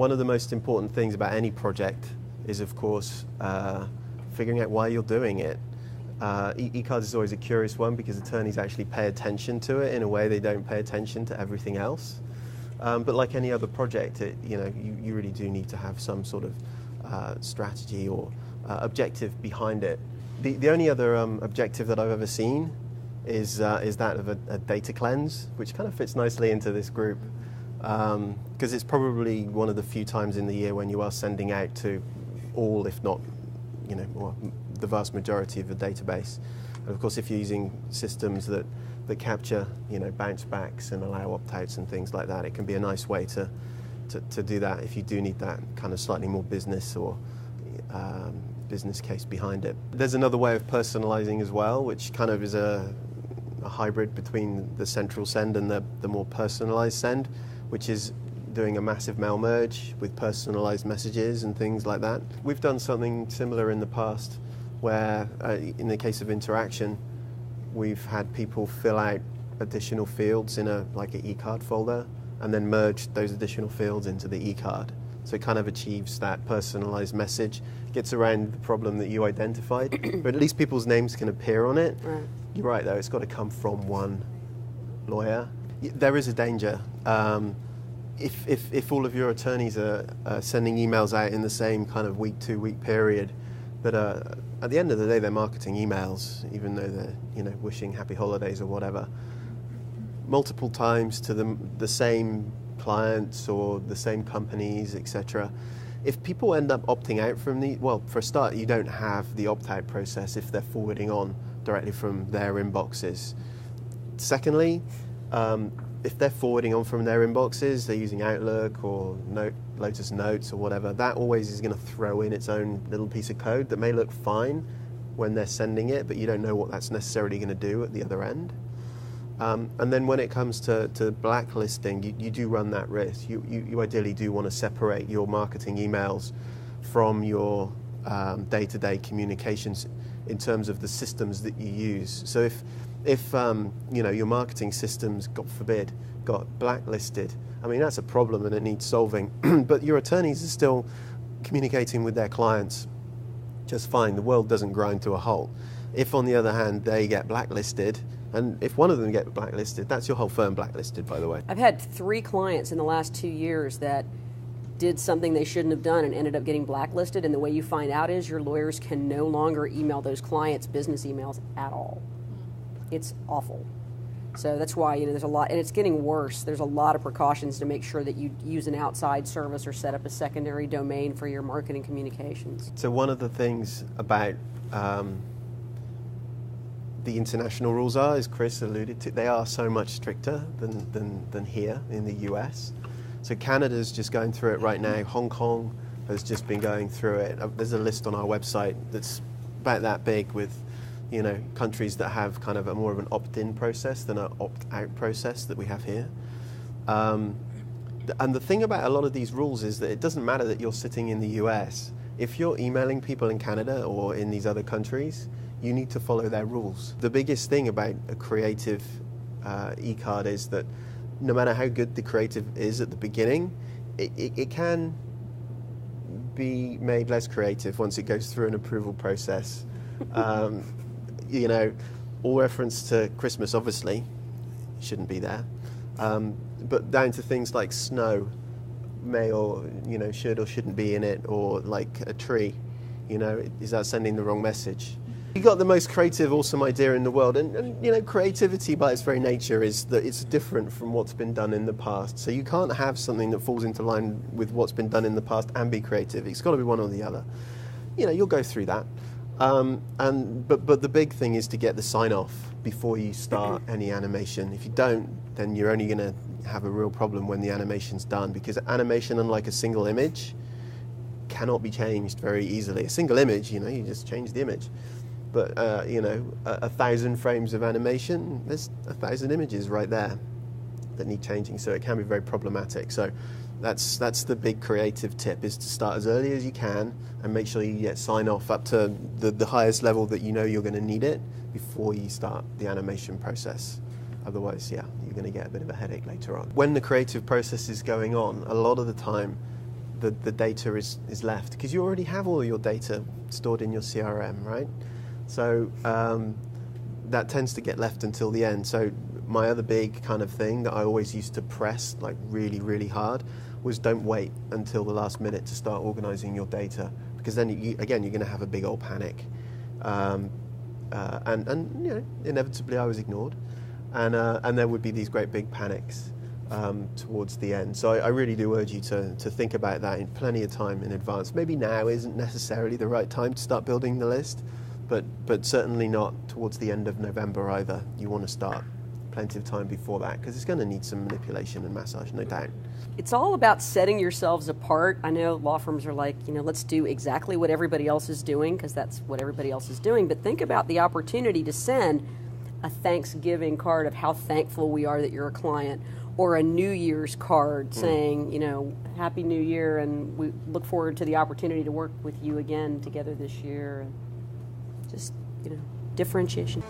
One of the most important things about any project is, of course, figuring out why you're doing it. E-cards is always a curious one because attorneys actually pay attention to it in a way they don't pay attention to everything else. But like any other project, you really do need to have some sort of strategy or objective behind it. The only other objective that I've ever seen is that of a data cleanse, which kind of fits nicely into this group, because it's probably one of the few times in the year when you are sending out to all, if not, the vast majority of the database. And of course, if you're using systems that capture, bounce backs and allow opt-outs and things like that, it can be a nice way to do that if you do need that kind of slightly more business or business case behind it. There's another way of personalizing as well, which kind of is a hybrid between the central send and the more personalized send, which is doing a massive mail merge with personalized messages and things like that. We've done something similar in the past where, in the case of interaction, we've had people fill out additional fields in an e-card folder and then merge those additional fields into the e-card. So it kind of achieves that personalized message, gets around the problem that you identified, but at least people's names can appear on it. Right. You're right, though, it's got to come from one lawyer. There is a danger. If all of your attorneys are sending emails out in the same kind of week, 2 week period, but at the end of the day they're marketing emails, even though they're wishing happy holidays or whatever, multiple times to the same clients or the same companies, etc. If people end up opting out from for a start, you don't have the opt-out process if they're forwarding on directly from their inboxes. Secondly, if they're forwarding on from their inboxes, they're using Outlook or Lotus Notes or whatever, that always is going to throw in its own little piece of code that may look fine when they're sending it, but you don't know what that's necessarily going to do at the other end. And then when it comes to blacklisting, you do run that risk. You ideally do want to separate your marketing emails from your day-to-day communications in terms of the systems that you use. So if your marketing systems, God forbid, got blacklisted, I mean, that's a problem and it needs solving. But your attorneys are still communicating with their clients just fine. The world doesn't grind to a halt. If, on the other hand, they get blacklisted, and if one of them gets blacklisted, that's your whole firm blacklisted, by the way. I've had 3 clients in the last 2 years that did something they shouldn't have done and ended up getting blacklisted, and the way you find out is your lawyers can no longer email those clients business emails at all. It's awful. So that's why there's a lot, and it's getting worse. There's a lot of precautions to make sure that you use an outside service or set up a secondary domain for your marketing communications. So one of the things about the international rules are, as Chris alluded to, they are so much stricter than here in the US. So Canada's just going through it right now. Hong Kong has just been going through it. There's a list on our website that's about that big with countries that have kind of more of an opt-in process than an opt-out process that we have here. And the thing about a lot of these rules is that it doesn't matter that you're sitting in the US. If you're emailing people in Canada or in these other countries, you need to follow their rules. The biggest thing about a creative e-card is that no matter how good the creative is at the beginning, it can be made less creative once it goes through an approval process. All reference to Christmas obviously shouldn't be there, but down to things like snow may or should or shouldn't be in it, or like a tree, is that sending the wrong message? You got the most creative, awesome idea in the world, and creativity by its very nature is that it's different from what's been done in the past. So you can't have something that falls into line with what's been done in the past and be creative. It's got to be one or the other. You'll go through that. But the big thing is to get the sign-off before you start any animation. If you don't, then you're only going to have a real problem when the animation's done, because animation, unlike a single image, cannot be changed very easily. A single image, you just change the image. But, 1,000 frames of animation, there's 1,000 images right there that need changing, so it can be very problematic. So that's the big creative tip, is to start as early as you can and make sure you get sign off up to the highest level that you're going to need it before you start the animation process. Otherwise, you're going to get a bit of a headache later on. When the creative process is going on, a lot of the time the data is left, because you already have all your data stored in your CRM, right? So that tends to get left until the end. So my other big kind of thing that I always used to press like really, really hard was don't wait until the last minute to start organizing your data, because then again, you're going to have a big old panic. And you know, inevitably I was ignored, and there would be these great big panics towards the end. So I really do urge you to think about that in plenty of time in advance. Maybe now isn't necessarily the right time to start building the list, but certainly not towards the end of November either. You want to start plenty of time before that, because it's going to need some manipulation and massage, no doubt. It's all about setting yourselves apart. I know law firms are like, you know, let's do exactly what everybody else is doing, because that's what everybody else is doing. But think about the opportunity to send a Thanksgiving card of how thankful we are that you're a client, or a New Year's card saying, you know, Happy New Year, and we look forward to the opportunity to work with you again together this year. Just, you know, differentiation.